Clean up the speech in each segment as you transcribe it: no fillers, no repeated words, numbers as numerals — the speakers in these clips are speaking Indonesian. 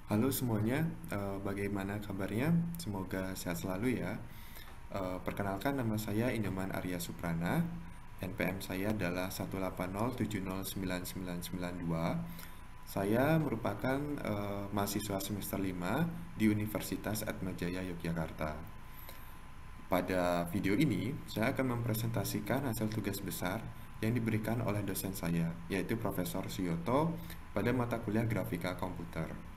Halo semuanya, bagaimana kabarnya? Semoga sehat selalu ya. Perkenalkan nama saya Inyoman Arya Suprana. NPM saya adalah 18070909992. Saya merupakan mahasiswa semester 5 di Universitas Atmajaya Yogyakarta. Pada video ini, saya akan mempresentasikan hasil tugas besar yang diberikan oleh dosen saya, yaitu Profesor Suyoto pada mata kuliah Grafika Komputer.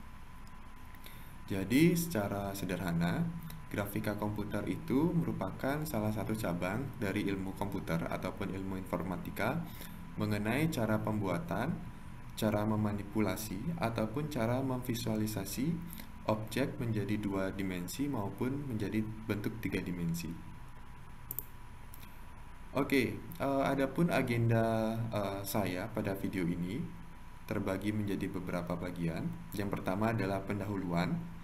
Jadi, secara sederhana, grafika komputer itu merupakan salah satu cabang dari ilmu komputer ataupun ilmu informatika mengenai cara pembuatan, cara memanipulasi, ataupun cara memvisualisasi objek menjadi dua dimensi maupun menjadi bentuk tiga dimensi. Oke, adapun agenda saya pada video ini terbagi menjadi beberapa bagian. Yang pertama adalah pendahuluan.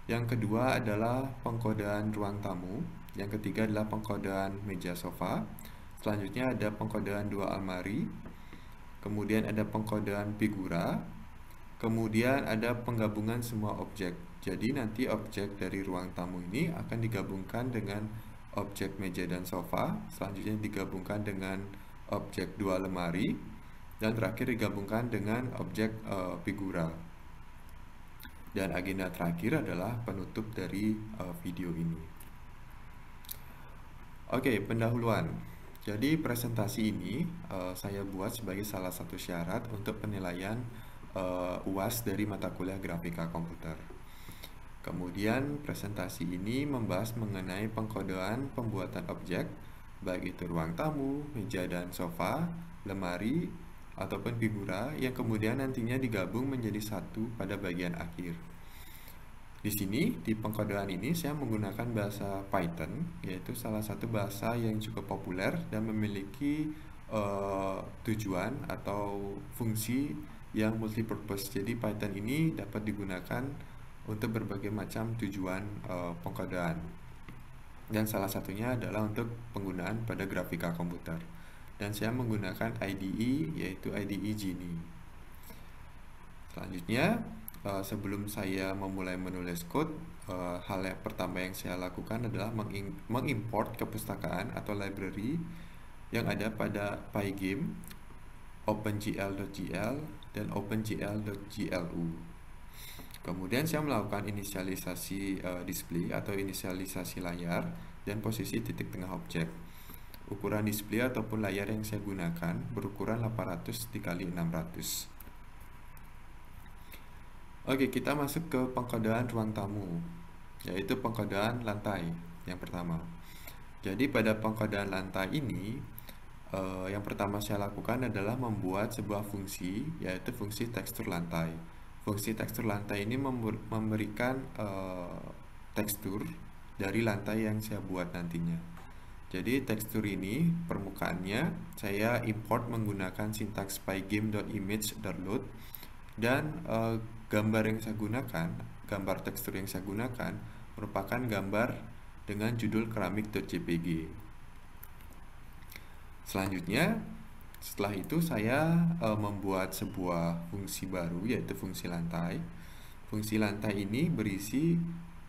Yang kedua adalah pengkodaan ruang tamu. Yang ketiga adalah pengkodaan meja sofa. Selanjutnya ada pengkodaan dua almari. Kemudian ada pengkodaan figura. Kemudian ada penggabungan semua objek. Jadi nanti objek dari ruang tamu ini akan digabungkan dengan objek meja dan sofa. Selanjutnya digabungkan dengan objek dua lemari. Dan terakhir digabungkan dengan objek figura. Dan agenda terakhir adalah penutup dari video ini. Oke, pendahuluan. Jadi presentasi ini saya buat sebagai salah satu syarat untuk penilaian UAS dari mata kuliah Grafika Komputer. Kemudian presentasi ini membahas mengenai pengkodean pembuatan objek, baik itu ruang tamu, meja dan sofa, lemari, ataupun figura yang kemudian nantinya digabung menjadi satu pada bagian akhir. Di sini, di pengkodean ini saya menggunakan bahasa Python, yaitu salah satu bahasa yang cukup populer dan memiliki tujuan atau fungsi yang multipurpose. Jadi Python ini dapat digunakan untuk berbagai macam tujuan pengkodean. Dan salah satunya adalah untuk penggunaan pada grafika komputer. Dan saya menggunakan IDE, yaitu IDE Genie. Selanjutnya, sebelum saya memulai menulis code, hal yang pertama yang saya lakukan adalah mengimport kepustakaan atau library yang ada pada Pygame, OpenGL.gl, dan OpenGL.glu. Kemudian saya melakukan inisialisasi display atau inisialisasi layar dan posisi titik tengah objek. Ukuran display ataupun layar yang saya gunakan berukuran 800 x 600. Oke, kita masuk ke pengkodean ruang tamu, yaitu pengkodean lantai yang pertama. Jadi pada pengkodean lantai ini, yang pertama saya lakukan adalah membuat sebuah fungsi, yaitu fungsi tekstur lantai. Fungsi tekstur lantai ini memberikan tekstur dari lantai yang saya buat nantinya. Jadi tekstur ini, permukaannya, saya import menggunakan sintaks pygame.image.load. Dan gambar yang saya gunakan, gambar tekstur yang saya gunakan merupakan gambar dengan judul keramik.jpg. Selanjutnya, setelah itu saya membuat sebuah fungsi baru, yaitu fungsi lantai. Fungsi lantai ini berisi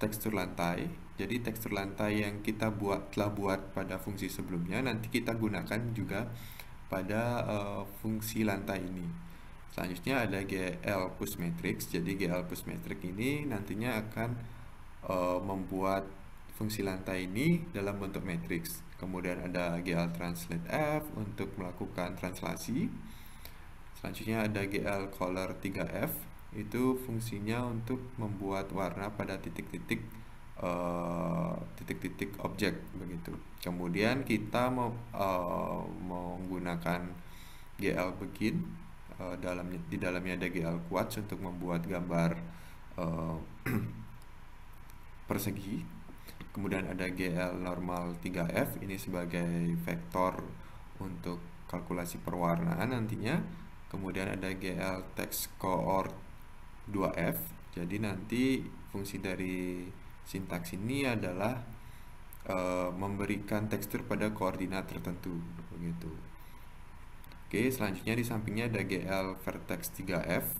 tekstur lantai. Jadi tekstur lantai yang kita telah buat pada fungsi sebelumnya nanti kita gunakan juga pada fungsi lantai ini. Selanjutnya ada GL push matrix. Jadi GL push matrix ini nantinya akan membuat fungsi lantai ini dalam bentuk matrix. Kemudian ada GL translate F untuk melakukan translasi. Selanjutnya ada GL color 3F, itu fungsinya untuk membuat warna pada titik-titik objek begitu. Kemudian kita menggunakan GL begin. Di dalamnya ada GL Quads untuk membuat gambar persegi. Kemudian ada GL normal 3F, ini sebagai vektor untuk kalkulasi perwarnaan nantinya. Kemudian ada GL text coord 2F. Jadi nanti fungsi dari sintaks ini adalah memberikan tekstur pada koordinat tertentu begitu. Oke, selanjutnya di sampingnya ada GL vertex 3F.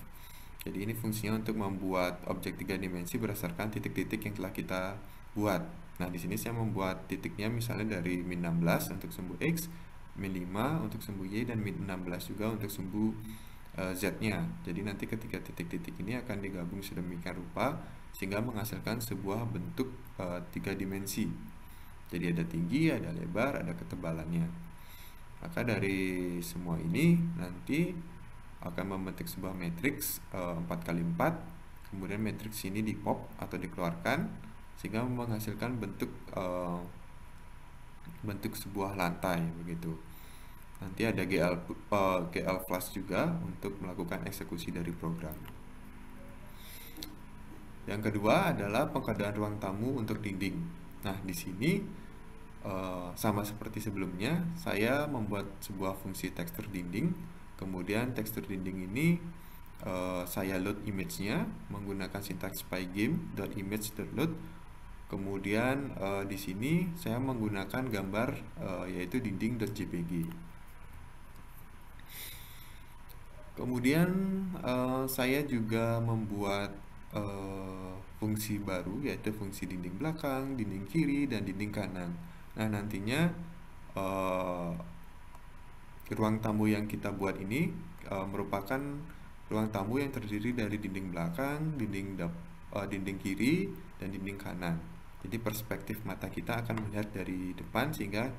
Jadi ini fungsinya untuk membuat objek 3 dimensi berdasarkan titik-titik yang telah kita buat. Nah, di sini saya membuat titiknya misalnya dari min 16 untuk sumbu X, min 5 untuk sumbu Y, dan min 16 juga untuk sumbu Z-nya. Jadi nanti ketiga titik-titik ini akan digabung sedemikian rupa sehingga menghasilkan sebuah bentuk 3 dimensi. Jadi ada tinggi, ada lebar, ada ketebalannya. Maka dari semua ini nanti akan membentuk sebuah matriks 4x4. Kemudian matriks ini di pop atau dikeluarkan sehingga menghasilkan bentuk sebuah lantai begitu. Nanti ada GL flash juga untuk melakukan eksekusi dari program. Yang kedua adalah pengkodaan ruang tamu untuk dinding. Nah, di sini sama seperti sebelumnya, saya membuat sebuah fungsi tekstur dinding. Kemudian tekstur dinding ini saya load image-nya menggunakan sintaks pygame.image.load. Kemudian di sini saya menggunakan gambar yaitu dinding.jpg. Kemudian saya juga membuat fungsi baru yaitu fungsi dinding belakang, dinding kiri, dan dinding kanan. Nah, nantinya ruang tamu yang kita buat ini merupakan ruang tamu yang terdiri dari dinding belakang, dinding kiri, dan dinding kanan. Jadi perspektif mata kita akan melihat dari depan sehingga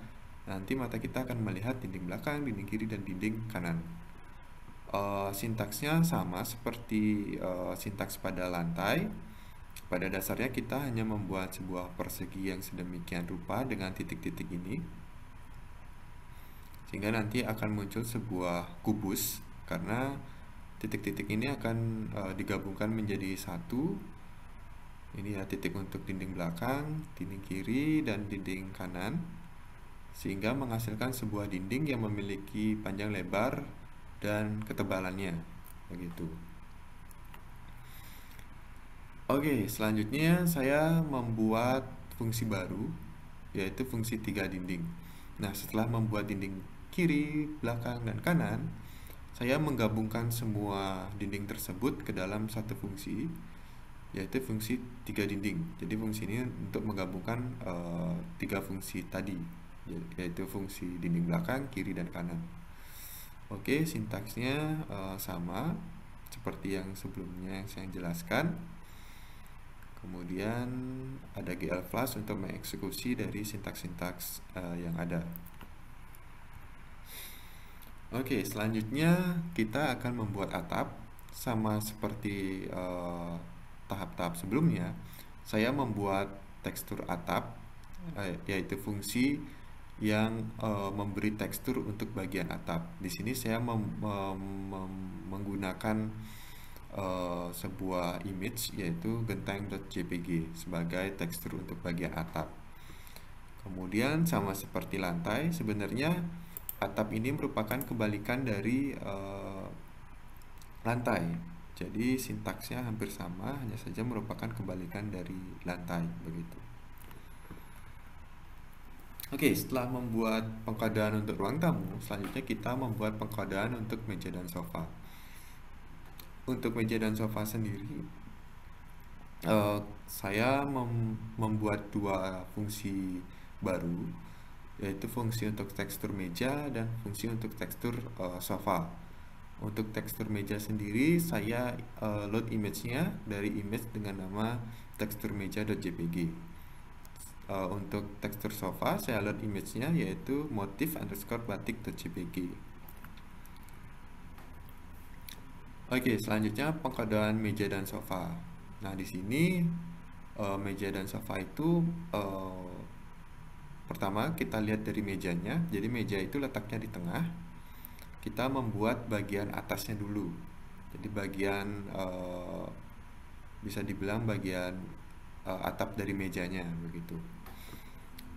nanti mata kita akan melihat dinding belakang, dinding kiri, dan dinding kanan. Sintaksnya sama seperti sintaks pada lantai. Pada dasarnya kita hanya membuat sebuah persegi yang sedemikian rupa dengan titik-titik ini, sehingga nanti akan muncul sebuah kubus karena titik-titik ini akan digabungkan menjadi satu. Ini ya titik untuk dinding belakang, dinding kiri, dan dinding kanan, sehingga menghasilkan sebuah dinding yang memiliki panjang lebar dan ketebalannya begitu. Oke, selanjutnya saya membuat fungsi baru yaitu fungsi 3 dinding. Nah, setelah membuat dinding kiri, belakang, dan kanan, saya menggabungkan semua dinding tersebut ke dalam satu fungsi yaitu fungsi 3 dinding. Jadi fungsi ini untuk menggabungkan 3 fungsi tadi yaitu fungsi dinding belakang, kiri, dan kanan. Oke, sintaksnya sama seperti yang sebelumnya yang saya jelaskan. Kemudian ada GL flash untuk mengeksekusi dari sintaks-sintaks yang ada. Oke, selanjutnya kita akan membuat atap. Sama seperti tahap-tahap sebelumnya, saya membuat tekstur atap yaitu fungsi yang memberi tekstur untuk bagian atap. Di sini saya menggunakan sebuah image yaitu genteng.jpg sebagai tekstur untuk bagian atap. Kemudian sama seperti lantai, sebenarnya atap ini merupakan kebalikan dari lantai. Jadi sintaksnya hampir sama, hanya saja merupakan kebalikan dari lantai begitu. Oke, setelah membuat pengkodaan untuk ruang tamu, selanjutnya kita membuat pengkodaan untuk meja dan sofa. Untuk meja dan sofa sendiri, saya membuat 2 fungsi baru, yaitu fungsi untuk tekstur meja dan fungsi untuk tekstur sofa. Untuk tekstur meja sendiri, saya load image-nya dari image dengan nama teksturmeja.jpg. Untuk tekstur sofa, saya load image-nya yaitu motif_batik.jpg. Oke, selanjutnya pengkodaan meja dan sofa. Nah, di sini meja dan sofa itu pertama kita lihat dari mejanya. Jadi meja itu letaknya di tengah. Kita membuat bagian atasnya dulu. Jadi bagian bisa dibilang bagian atap dari mejanya begitu.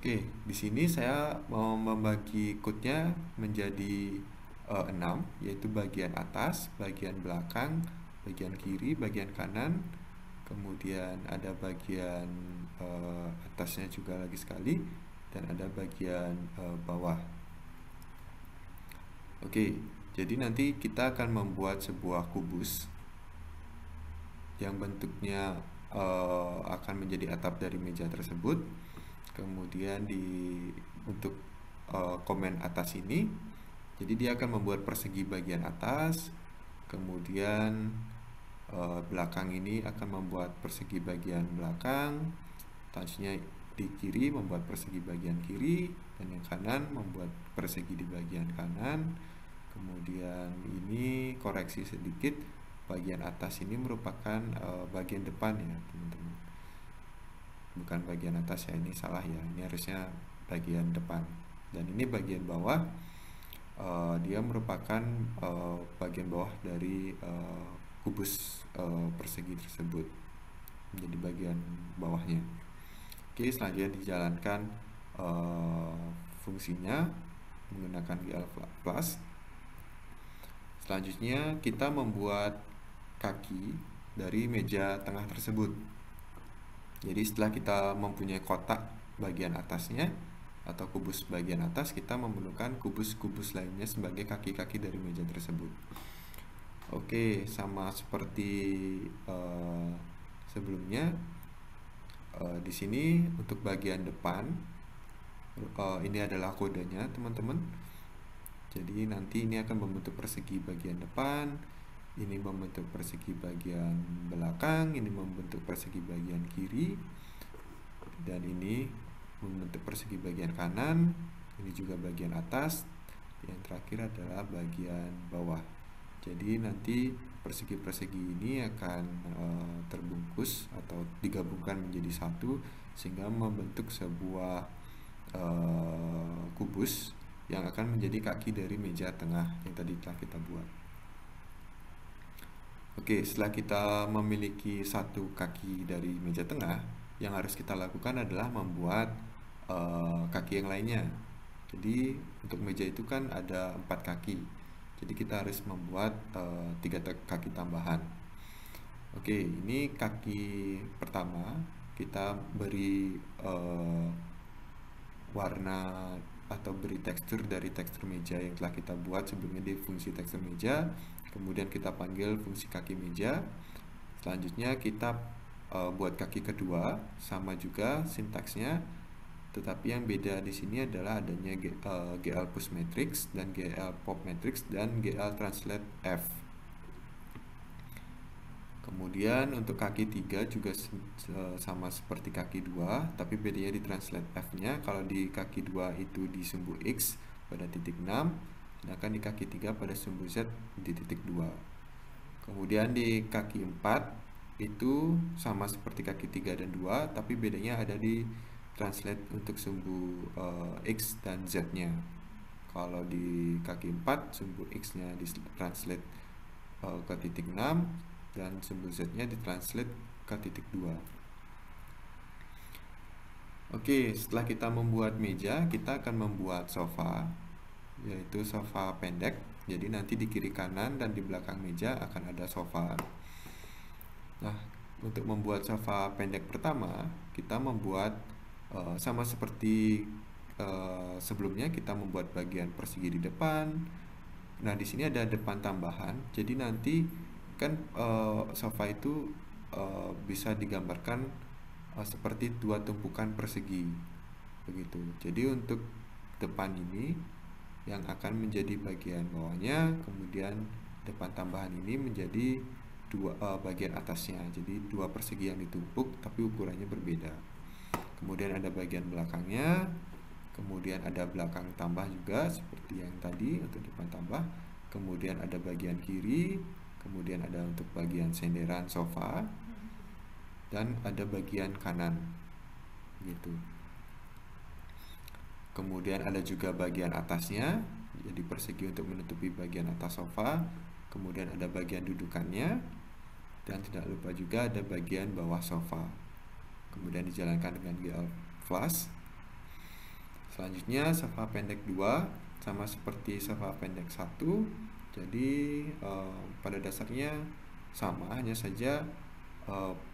Oke, di sini saya mau membagi code-nya menjadi 6, yaitu bagian atas, bagian belakang, bagian kiri, bagian kanan, kemudian ada bagian atasnya juga lagi sekali, dan ada bagian bawah. Oke, jadi nanti kita akan membuat sebuah kubus. yang bentuknya akan menjadi atap dari meja tersebut. Kemudian untuk komen atas ini, jadi dia akan membuat persegi bagian atas. Kemudian belakang ini akan membuat persegi bagian belakang. Selanjutnya di kiri membuat persegi bagian kiri, dan yang kanan membuat persegi di bagian kanan. Kemudian ini koreksi sedikit, bagian atas ini merupakan bagian depan ya teman-teman, bukan bagian atas ya, ini salah ya, ini harusnya bagian depan. Dan ini bagian bawah, dia merupakan bagian bawah dari kubus persegi tersebut, menjadi bagian bawahnya. Oke, selanjutnya dijalankan fungsinya menggunakan GL plus. Selanjutnya kita membuat kaki dari meja tengah tersebut. Jadi setelah kita mempunyai kotak bagian atasnya atau kubus bagian atas, kita memerlukan kubus-kubus lainnya sebagai kaki-kaki dari meja tersebut. Oke, sama seperti sebelumnya, di sini untuk bagian depan, ini adalah kodenya teman-teman. Jadi nanti ini akan membentuk persegi bagian depan, ini membentuk persegi bagian belakang, ini membentuk persegi bagian kiri, dan ini membentuk persegi bagian kanan, ini juga bagian atas, yang terakhir adalah bagian bawah. Jadi nanti persegi-persegi ini akan terbungkus atau digabungkan menjadi satu, sehingga membentuk sebuah kubus yang akan menjadi kaki dari meja tengah yang tadi telah kita buat. Oke, setelah kita memiliki satu kaki dari meja tengah, yang harus kita lakukan adalah membuat kaki yang lainnya. Jadi untuk meja itu kan ada 4 kaki, jadi kita harus membuat 3 kaki tambahan. Oke, ini kaki pertama kita beri warna atau beri tekstur dari tekstur meja yang telah kita buat sebelumnya di fungsi tekstur meja. Kemudian kita panggil fungsi kaki meja. Selanjutnya kita buat kaki kedua, sama juga sintaksnya, tetapi yang beda di sini adalah adanya GL push matrix dan GL pop matrix dan GL translate F. Kemudian untuk kaki 3 juga sama seperti kaki 2, tapi bedanya di translate F-nya. Kalau di kaki 2 itu di sumbu X pada titik 6, sedangkan di kaki 3 pada sumbu Z di titik 2. Kemudian di kaki 4 itu sama seperti kaki 3 dan 2, tapi bedanya ada di translate untuk sumbu X dan Z-nya. Kalau di kaki 4 sumbu X-nya di translate ke titik 6, dan sumbu Z-nya ditranslate ke titik 2. Oke, setelah kita membuat meja, kita akan membuat sofa, yaitu sofa pendek. Jadi nanti di kiri kanan dan di belakang meja akan ada sofa. Nah, untuk membuat sofa pendek pertama, kita membuat sama seperti sebelumnya, kita membuat bagian persegi di depan. Nah, di sini ada depan tambahan. Jadi nanti kan sofa itu bisa digambarkan seperti 2 tumpukan persegi begitu. Jadi untuk depan ini yang akan menjadi bagian bawahnya, kemudian depan tambahan ini menjadi bagian atasnya. Jadi 2 persegi yang ditumpuk tapi ukurannya berbeda. Kemudian ada bagian belakangnya, kemudian ada belakang tambah juga seperti yang tadi untuk depan tambah. Kemudian ada bagian kiri, kemudian ada untuk bagian senderan sofa, dan ada bagian kanan gitu. Kemudian ada juga bagian atasnya, jadi persegi untuk menutupi bagian atas sofa. Kemudian ada bagian dudukannya, dan tidak lupa juga ada bagian bawah sofa. Kemudian dijalankan dengan GL flush. Selanjutnya sofa pendek 2 sama seperti sofa pendek 1. Jadi pada dasarnya sama, hanya saja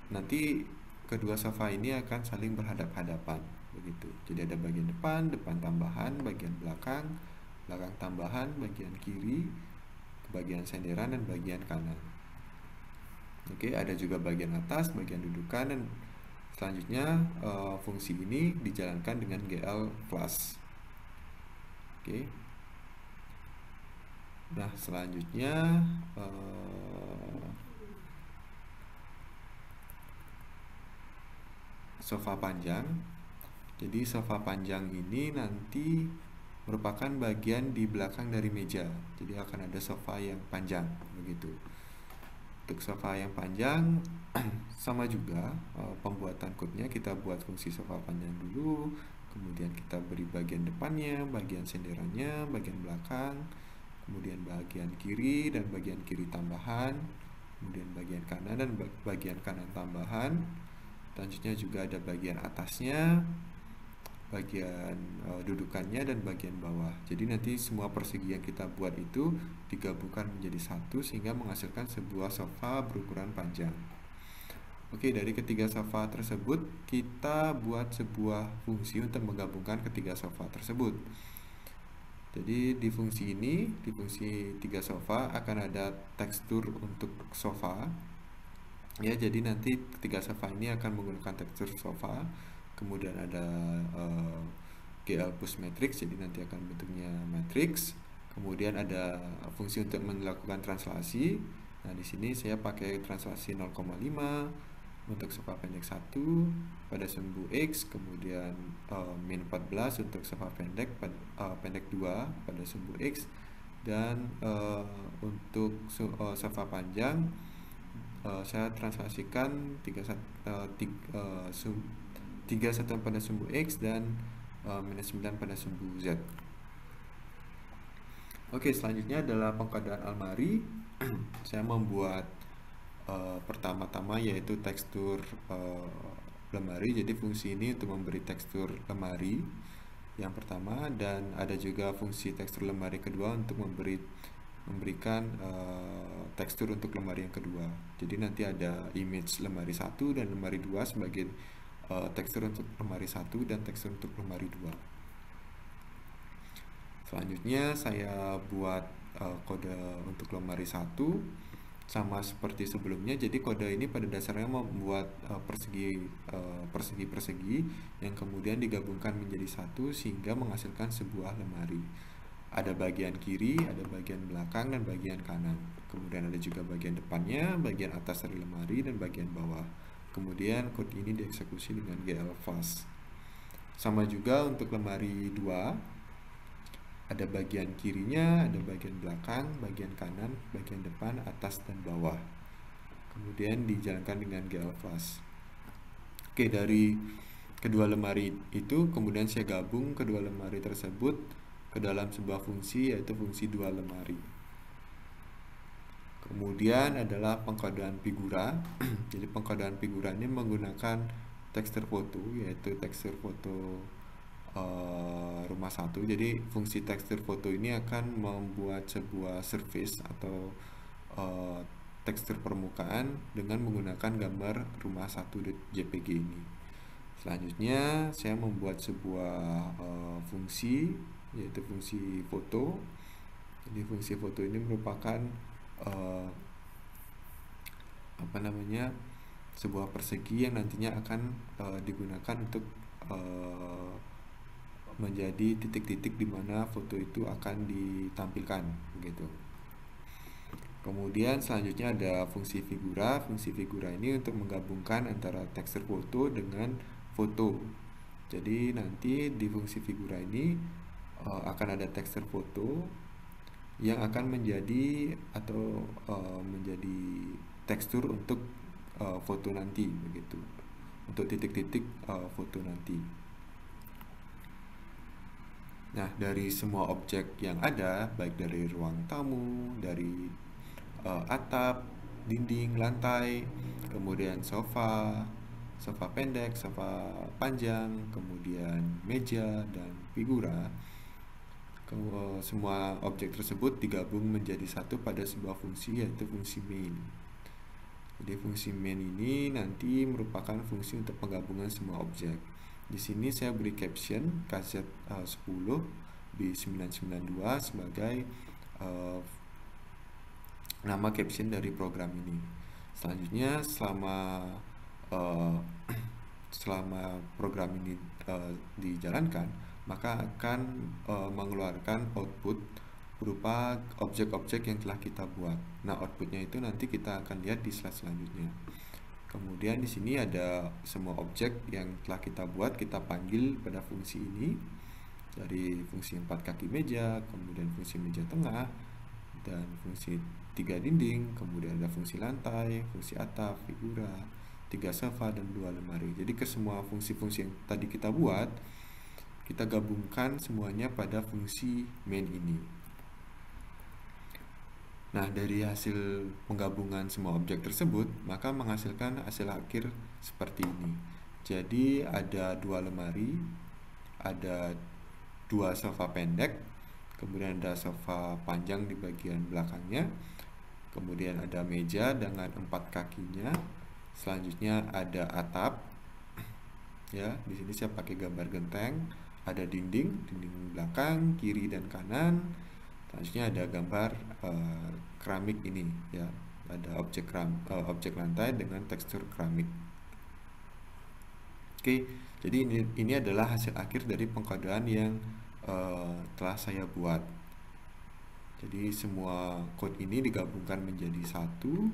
nanti kedua sofa ini akan saling berhadap-hadapan begitu. Jadi ada bagian depan tambahan, bagian belakang tambahan, bagian kiri, bagian senderan, dan bagian kanan. Oke, ada juga bagian atas, bagian dudukan, dan selanjutnya fungsi ini dijalankan dengan GL plus. Oke. Nah, selanjutnya sofa panjang. Jadi sofa panjang ini nanti merupakan bagian di belakang dari meja. Jadi akan ada sofa yang panjang begitu. Untuk sofa yang panjang sama juga pembuatan code-nya kita buat fungsi sofa panjang dulu, kemudian kita beri bagian depannya, bagian senderannya, bagian belakang, kemudian bagian kiri dan bagian kiri tambahan, kemudian bagian kanan dan bagian kanan tambahan. Selanjutnya juga ada bagian atasnya, bagian dudukannya, dan bagian bawah. Jadi nanti semua persegi yang kita buat itu digabungkan menjadi satu sehingga menghasilkan sebuah sofa berukuran panjang. Oke, dari ketiga sofa tersebut kita buat sebuah fungsi untuk menggabungkan ketiga sofa tersebut. Jadi di fungsi ini, di fungsi tiga sofa akan ada tekstur untuk sofa. Ya, jadi nanti ketiga sofa ini akan menggunakan tekstur sofa. Kemudian ada GL plus matrix, jadi nanti akan bentuknya matrix. Kemudian ada fungsi untuk melakukan translasi. Nah, di sini saya pakai translasi 0,5 untuk sofa pendek 1 pada sumbu X, kemudian min 14 untuk sofa pendek pendek 2 pada sumbu X, dan untuk sofa panjang saya translasikan 3 satuan pada sumbu X dan minus 9 pada sumbu Z. Oke, selanjutnya adalah pengkodaan almari. Saya membuat pertama-tama yaitu tekstur lemari. Jadi fungsi ini untuk memberi tekstur lemari yang pertama, dan ada juga fungsi tekstur lemari kedua untuk memberikan tekstur untuk lemari yang kedua. Jadi nanti ada image lemari 1 dan lemari 2 sebagai tekstur untuk lemari 1 dan tekstur untuk lemari 2. Selanjutnya saya buat kode untuk lemari 1 sama seperti sebelumnya. Jadi kode ini pada dasarnya membuat persegi-persegi yang kemudian digabungkan menjadi satu sehingga menghasilkan sebuah lemari. Ada bagian kiri, ada bagian belakang, dan bagian kanan. Kemudian ada juga bagian depannya, bagian atas dari lemari, dan bagian bawah. Kemudian kode ini dieksekusi dengan GL fast. Sama juga untuk lemari 2, ada bagian kirinya, ada bagian belakang, bagian kanan, bagian depan, atas, dan bawah. Kemudian dijalankan dengan GL fast. Oke, dari kedua lemari itu kemudian saya gabung kedua lemari tersebut ke dalam sebuah fungsi, yaitu fungsi dua lemari. Kemudian adalah pengkodaan figura. Jadi pengkodaan figura ini menggunakan tekstur foto, yaitu tekstur foto rumah 1. Jadi fungsi tekstur foto ini akan membuat sebuah surface atau tekstur permukaan dengan menggunakan gambar rumah 1 JPG ini. Selanjutnya saya membuat sebuah fungsi, yaitu fungsi foto. Jadi fungsi foto ini merupakan sebuah persegi yang nantinya akan digunakan untuk menjadi titik-titik di mana foto itu akan ditampilkan begitu. Kemudian selanjutnya ada fungsi figura. Fungsi figura ini untuk menggabungkan antara tekstur foto dengan foto. Jadi nanti di fungsi figura ini akan ada tekstur foto yang akan menjadi menjadi tekstur untuk foto nanti begitu, untuk titik-titik foto nanti. Nah, dari semua objek yang ada, baik dari ruang tamu, dari atap, dinding, lantai, kemudian sofa pendek, sofa panjang, kemudian meja dan figura, semua objek tersebut digabung menjadi satu pada sebuah fungsi, yaitu fungsi main. Jadi fungsi main ini nanti merupakan fungsi untuk penggabungan semua objek. Di sini saya beri caption KZ10 B992 sebagai nama caption dari program ini. Selanjutnya uh, selama program ini dijalankan, maka akan mengeluarkan output berupa objek-objek yang telah kita buat. Nah, outputnya itu nanti kita akan lihat di slide selanjutnya. Kemudian di sini ada semua objek yang telah kita buat, kita panggil pada fungsi ini, dari fungsi 4 kaki meja, kemudian fungsi meja tengah, dan fungsi 3 dinding, kemudian ada fungsi lantai, fungsi atap, figura, 3 sofa, dan 2 lemari. Jadi ke semua fungsi-fungsi yang tadi kita buat, kita gabungkan semuanya pada fungsi main ini. Nah, dari hasil penggabungan semua objek tersebut, maka menghasilkan hasil akhir seperti ini. Jadi ada 2 lemari, ada 2 sofa pendek, kemudian ada sofa panjang di bagian belakangnya, kemudian ada meja dengan 4 kakinya, selanjutnya ada atap, ya, di sini saya pakai gambar genteng, ada dinding belakang, kiri dan kanan. Selanjutnya ada gambar keramik ini, ya, ada objek lantai dengan tekstur keramik. Oke, jadi ini adalah hasil akhir dari pengkodean yang telah saya buat. Jadi semua code ini digabungkan menjadi satu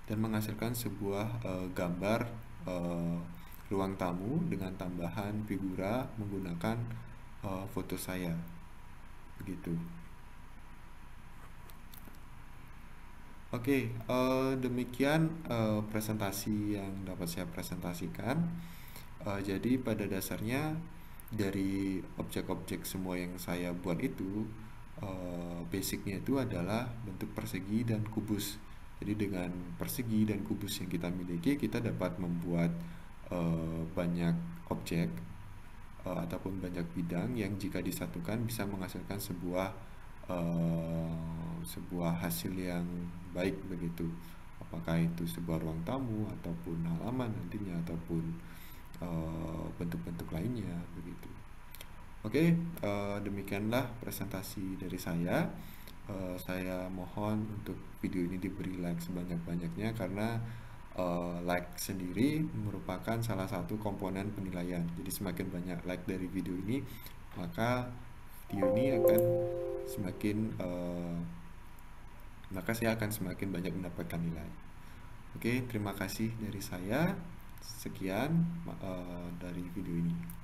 dan menghasilkan sebuah gambar ruang tamu dengan tambahan figura menggunakan foto saya, begitu. Oke, demikian presentasi yang dapat saya presentasikan. Jadi pada dasarnya dari objek-objek semua yang saya buat itu, basicnya itu adalah bentuk persegi dan kubus. Jadi dengan persegi dan kubus yang kita miliki, kita dapat membuat banyak objek ataupun banyak bidang yang jika disatukan bisa menghasilkan sebuah hasil yang baik, begitu. Apakah itu sebuah ruang tamu ataupun halaman nantinya ataupun bentuk-bentuk lainnya, begitu. Oke, demikianlah presentasi dari saya. Saya mohon untuk video ini diberi like sebanyak-banyaknya karena like sendiri merupakan salah satu komponen penilaian. Jadi semakin banyak like dari video ini, maka video ini akan maka saya akan semakin banyak mendapatkan nilai. Oke, terima kasih dari saya. Sekian dari video ini.